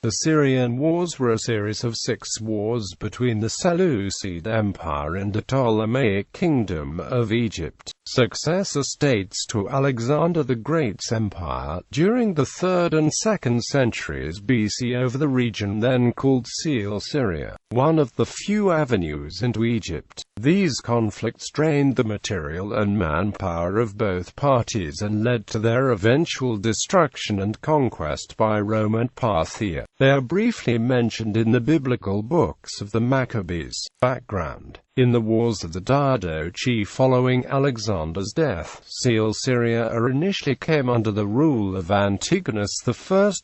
The Syrian Wars were a series of 6 wars between the Seleucid Empire and the Ptolemaic Kingdom of Egypt, successor states to Alexander the Great's empire, during the 3rd and 2nd centuries BC over the region then called Coele-Syria, one of the few avenues into Egypt. These conflicts drained the material and manpower of both parties and led to their eventual destruction and conquest by Rome and Parthia. They are briefly mentioned in the biblical books of the Maccabees. Background: in the Wars of the Diadochi following Alexander's death, Coele-Syria initially came under the rule of Antiochus I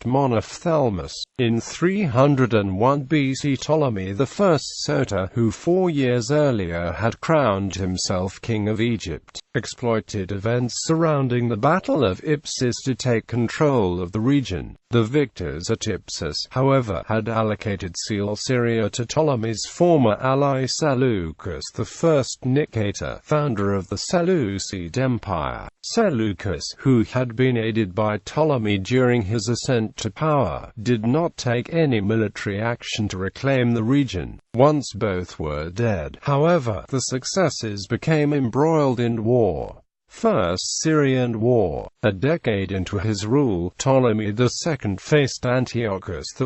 Monophthalmus. In 301 BC, Ptolemy I Soter, who 4 years earlier had crowned himself king of Egypt, exploited events surrounding the Battle of Ipsus to take control of the region. The victors at Ipsus, however, had allocated Coele-Syria to Ptolemy's former ally Seleucus I Nicator, founder of the Seleucid Empire. Seleucus, who had been aided by Ptolemy during his ascent to power, did not take any military action to reclaim the region. Once both were dead, however, the successors became embroiled in war. First Syrian War. A decade into his rule, Ptolemy II faced Antiochus I,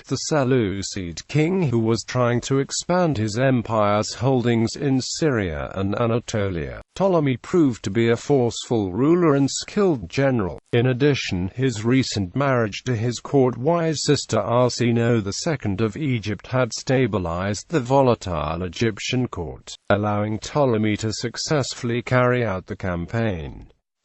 the Seleucid king who was trying to expand his empire's holdings in Syria and Anatolia. Ptolemy proved to be a forceful ruler and skilled general. In addition, his recent marriage to his court-wise sister Arsinoe II of Egypt had stabilized the volatile Egyptian court, allowing Ptolemy to successfully carry out the campaign.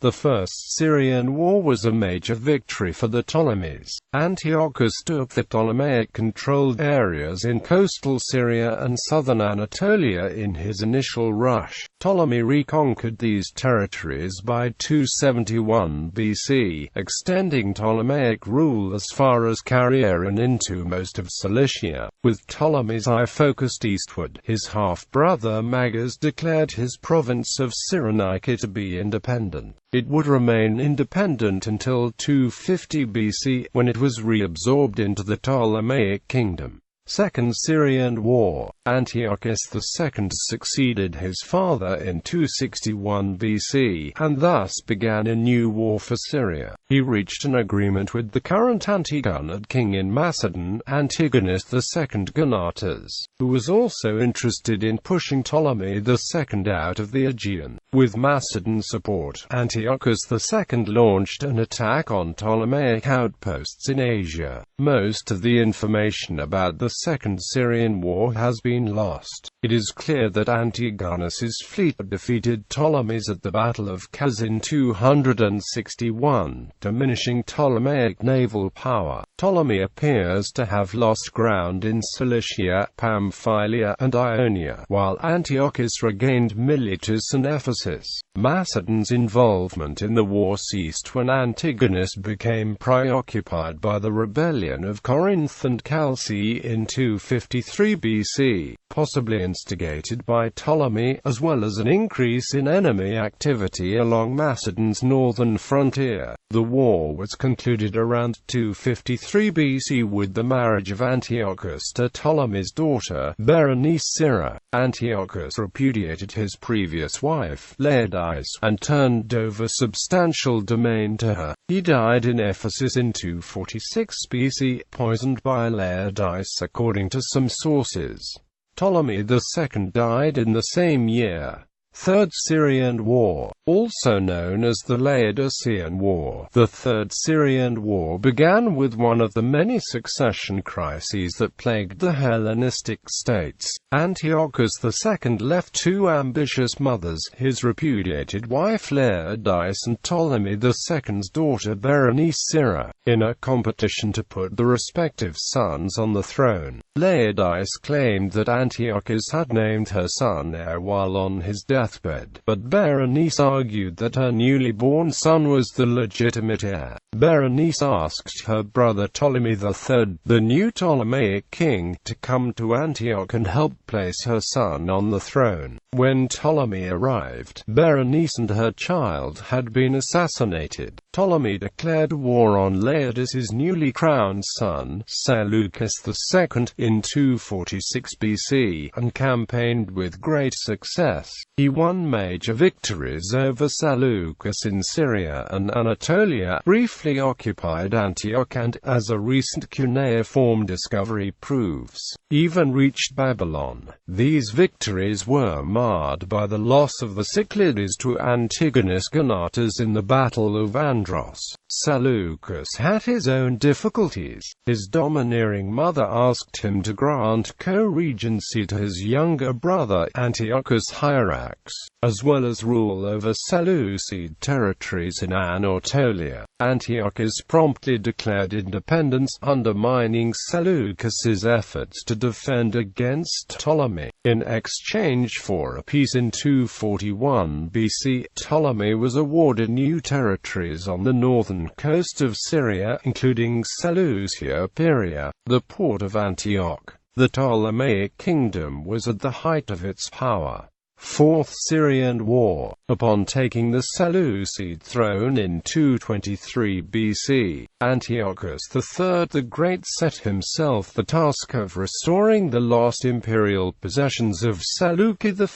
The First Syrian War was a major victory for the Ptolemies. Antiochus took the Ptolemaic-controlled areas in coastal Syria and southern Anatolia in his initial rush. Ptolemy reconquered these territories by 271 BC, extending Ptolemaic rule as far as Caria and into most of Cilicia. With Ptolemy's eye focused eastward, his half-brother Magas declared his province of Cyrenaica to be independent. It would remain independent until 250 BC, when it was reabsorbed into the Ptolemaic Kingdom. Second Syrian War. Antiochus II succeeded his father in 261 BC, and thus began a new war for Syria. He reached an agreement with the current Antigonid king in Macedon, Antigonus II Gonatas, who was also interested in pushing Ptolemy II out of the Aegean. With Macedon support, Antiochus II launched an attack on Ptolemaic outposts in Asia. Most of the information about the Second Syrian War has been lost. It is clear that Antigonus's fleet defeated Ptolemy's at the Battle of Kaz in 261, diminishing Ptolemaic naval power. Ptolemy appears to have lost ground in Cilicia, Pamphylia, and Ionia, while Antiochus regained Miletus and Ephesus. Macedon's involvement in the war ceased when Antigonus became preoccupied by the rebellion of Corinth and Chalcis in 253 BC, possibly instigated by Ptolemy, as well as an increase in enemy activity along Macedon's northern frontier. The war was concluded around 253 BC with the marriage of Antiochus to Ptolemy's daughter, Berenice Syra. Antiochus repudiated his previous wife, Laodice, and turned over substantial domain to her. He died in Ephesus in 246 BC, poisoned by Laodice according to some sources. Ptolemy II died in the same year. Third Syrian War, also known as the Laodicean War. The Third Syrian War began with one of the many succession crises that plagued the Hellenistic states. Antiochus II left 2 ambitious mothers, his repudiated wife Laodice and Ptolemy II's daughter Berenice Syra, in a competition to put the respective sons on the throne. Laodice claimed that Antiochus had named her son heir while on his deathbed, but Berenice argued that her newly born son was the legitimate heir. Berenice asked her brother Ptolemy III, the new Ptolemaic king, to come to Antioch and help place her son on the throne. When Ptolemy arrived, Berenice and her child had been assassinated. Ptolemy declared war on Laodic's newly crowned son, Seleucus II, in 246 BC, and campaigned with great success. He won major victories over Seleucus in Syria and Anatolia, briefly occupied Antioch, and, as a recent cuneiform discovery proves, even reached Babylon. These victories were marred by the loss of the Cyclades to Antigonus Gonatas in the Battle of Andros. Seleucus had his own difficulties. His domineering mother asked him to grant co-regency to his younger brother Antiochus Hierax, as well as rule over Seleucid territories in Anatolia. Antiochus promptly declared independence, undermining Seleucus's efforts to defend against Ptolemy. In exchange for a peace in 241 BC, Ptolemy was awarded new territories on the northern coast of Syria, including Coele-Syria, the port of Antioch. The Ptolemaic Kingdom was at the height of its power. Fourth Syrian War. Upon taking the Seleucid throne in 223 BC, Antiochus III the Great set himself the task of restoring the lost imperial possessions of Seleucid I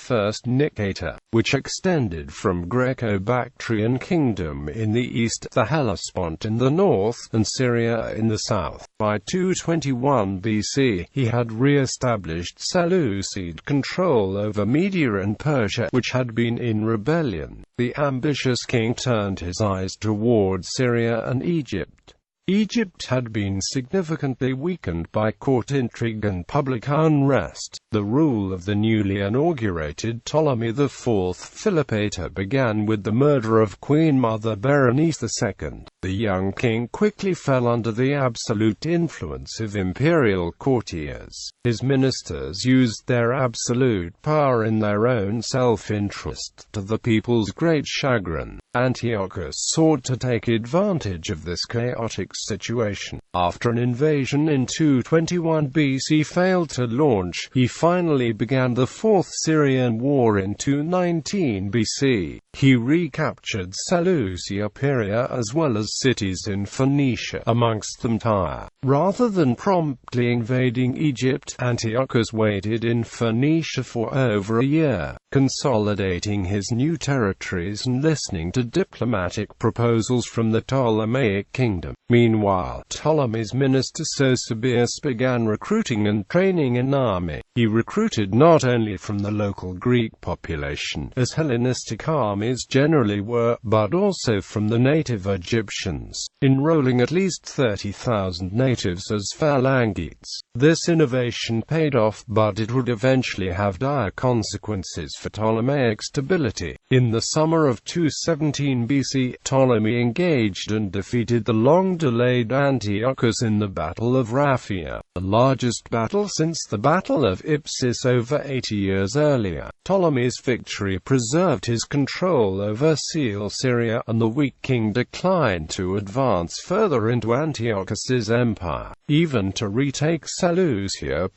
Nicator, which extended from Greco-Bactrian kingdom in the east, the Hellespont in the north, and Syria in the south. By 221 BC, he had re-established Seleucid control over Media and Persia, which had been in rebellion. The ambitious king turned his eyes toward Syria and Egypt. Egypt had been significantly weakened by court intrigue and public unrest. The rule of the newly inaugurated Ptolemy IV Philopator began with the murder of Queen Mother Berenice II. The young king quickly fell under the absolute influence of imperial courtiers. His ministers used their absolute power in their own self-interest, to the people's great chagrin. Antiochus sought to take advantage of this chaotic situation. After an invasion in 221 BC failed to launch, he finally began the Fourth Syrian War in 219 BC. He recaptured Seleucia as well as cities in Phoenicia, amongst them Tyre. Rather than promptly invading Egypt, Antiochus waited in Phoenicia for over a year, consolidating his new territories and listening to diplomatic proposals from the Ptolemaic Kingdom. Meanwhile, Ptolemy's minister Eusebius began recruiting and training an army. He recruited not only from the local Greek population, as Hellenistic armies generally were, but also from the native Egyptians, enrolling at least 30,000 natives as phalangites. This innovation paid off, but it would eventually have dire consequences for Ptolemaic stability. In the summer of 217 BC, Ptolemy engaged and defeated the long-delayed Antiochus in the Battle of Raffia, the largest battle since the Battle of Ipsus over 80 years earlier. Ptolemy's victory preserved his control over Coele-Syria, and the weak king declined to advance further into Antiochus's empire. Even to retake Seleucia,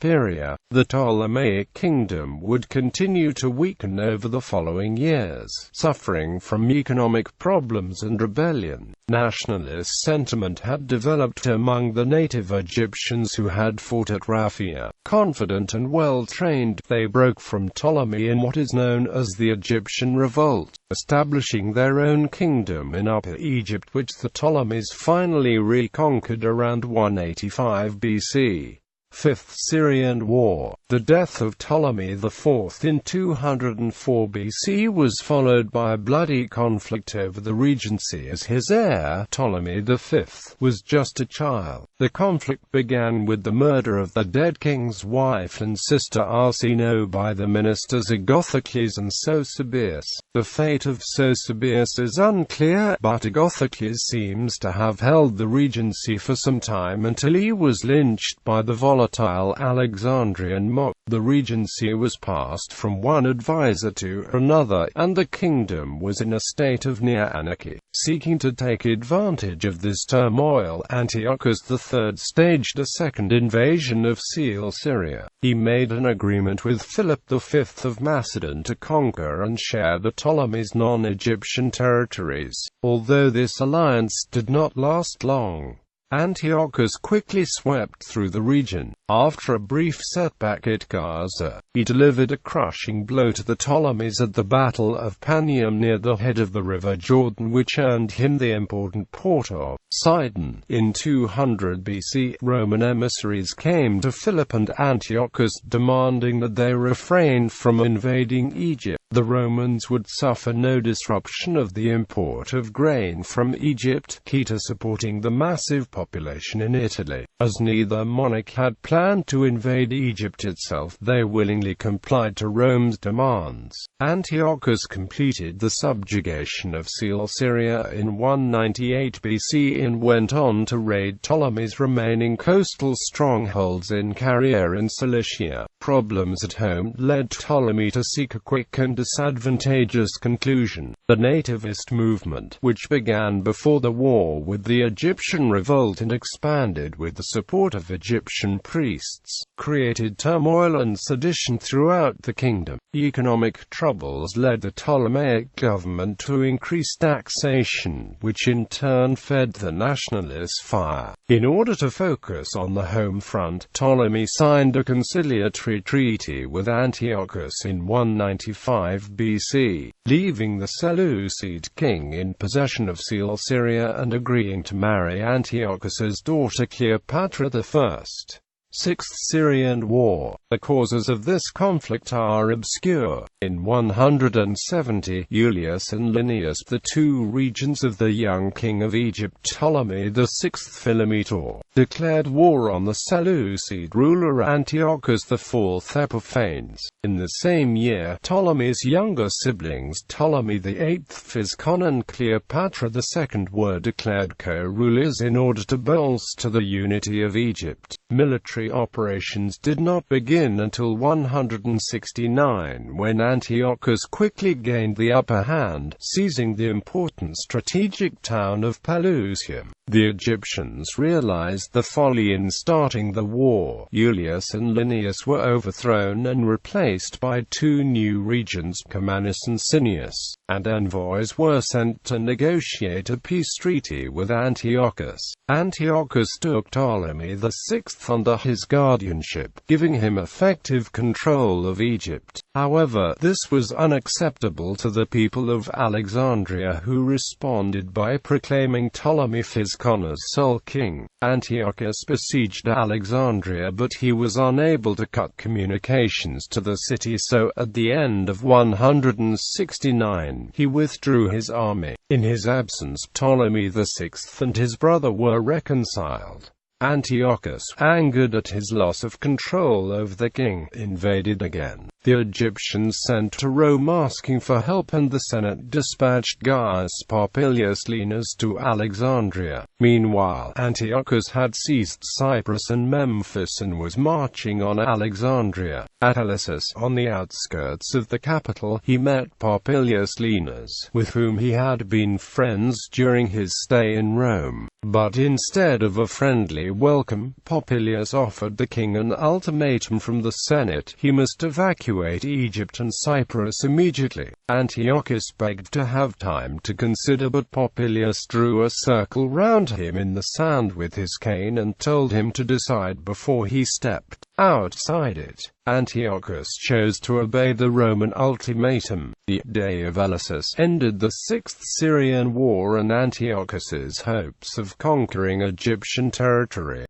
the Ptolemaic kingdom would continue to weaken over the following years, suffering from economic problems and rebellion. Nationalist sentiment had developed among the native Egyptians who had fought at Raffia. Confident and well-trained, they broke from Ptolemy in what is known as the Egyptian Revolt, establishing their own kingdom in Upper Egypt, which the Ptolemies finally reconquered around 185 BC. Fifth Syrian War. The death of Ptolemy IV in 204 BC was followed by a bloody conflict over the regency, as his heir, Ptolemy V, was just a child. The conflict began with the murder of the dead king's wife and sister Arsinoe by the ministers Agathocles and Eusebius. The fate of Eusebius is unclear, but Agathocles seems to have held the regency for some time until he was lynched by the volatile Alexandrian mob. The regency was passed from one advisor to another, and the kingdom was in a state of near anarchy. Seeking to take advantage of this turmoil, Antiochus III staged a second invasion of Coele-Syria. He made an agreement with Philip V of Macedon to conquer and share the Ptolemy's non-Egyptian territories. Although this alliance did not last long, Antiochus quickly swept through the region. After a brief setback at Gaza, he delivered a crushing blow to the Ptolemies at the Battle of Panium near the head of the river Jordan, which earned him the important port of Sidon. In 200 BC, Roman emissaries came to Philip and Antiochus demanding that they refrain from invading Egypt. The Romans would suffer no disruption of the import of grain from Egypt, key to supporting the massive population in Italy. As neither monarch had planned to invade Egypt itself, they willingly complied to Rome's demands. Antiochus completed the subjugation of Coele-Syria in 198 BC and went on to raid Ptolemy's remaining coastal strongholds in Caria and Cilicia. Problems at home led Ptolemy to seek a quick and disadvantageous conclusion. The Nativist Movement, which began before the war with the Egyptian revolt and expanded with the support of Egyptian priests, created turmoil and sedition throughout the kingdom. Economic troubles led the Ptolemaic government to increase taxation, which in turn fed the nationalist fire. In order to focus on the home front, Ptolemy signed a conciliatory treaty with Antiochus in 195 BC, leaving the Seleucid king in possession of Coele-Syria and agreeing to marry Antiochus's daughter Cleopatra I. Sixth Syrian War. The causes of this conflict are obscure. In 170, Julius and Linnaeus, the two regents of the young king of Egypt Ptolemy VI Philometor, declared war on the Seleucid ruler Antiochus IV Epiphanes. In the same year, Ptolemy's younger siblings Ptolemy VIII Physcon and Cleopatra II were declared co-rulers in order to bolster the unity of Egypt. Military operations did not begin until 169, when Antiochus quickly gained the upper hand, seizing the important strategic town of Pelusium. The Egyptians realized the folly in starting the war. Julius and Linnaeus were overthrown and replaced by two new regents, Commanus and Cineas, and envoys were sent to negotiate a peace treaty with Antiochus. Antiochus took Ptolemy VI under his guardianship, giving him effective control of Egypt. However, this was unacceptable to the people of Alexandria, who responded by proclaiming Ptolemy Physcon as sole king. Antiochus besieged Alexandria, but he was unable to cut communications to the city, so at the end of 169, he withdrew his army. In his absence, Ptolemy VI and his brother were reconciled. Antiochus, angered at his loss of control over the king, invaded again. The Egyptians sent to Rome asking for help, and the Senate dispatched Gaius Popilius Lenas to Alexandria. Meanwhile, Antiochus had seized Cyprus and Memphis and was marching on Alexandria. At Eleusis, on the outskirts of the capital, he met Popilius Lenas, with whom he had been friends during his stay in Rome. But instead of a friendly welcome, Popilius offered the king an ultimatum from the Senate: he must evacuate Egypt and Cyprus immediately. Antiochus begged to have time to consider, but Popilius drew a circle round him in the sand with his cane and told him to decide before he stepped outside it. Antiochus chose to obey the Roman ultimatum. The day of Eleusis ended the Sixth Syrian War and Antiochus's hopes of conquering Egyptian territory.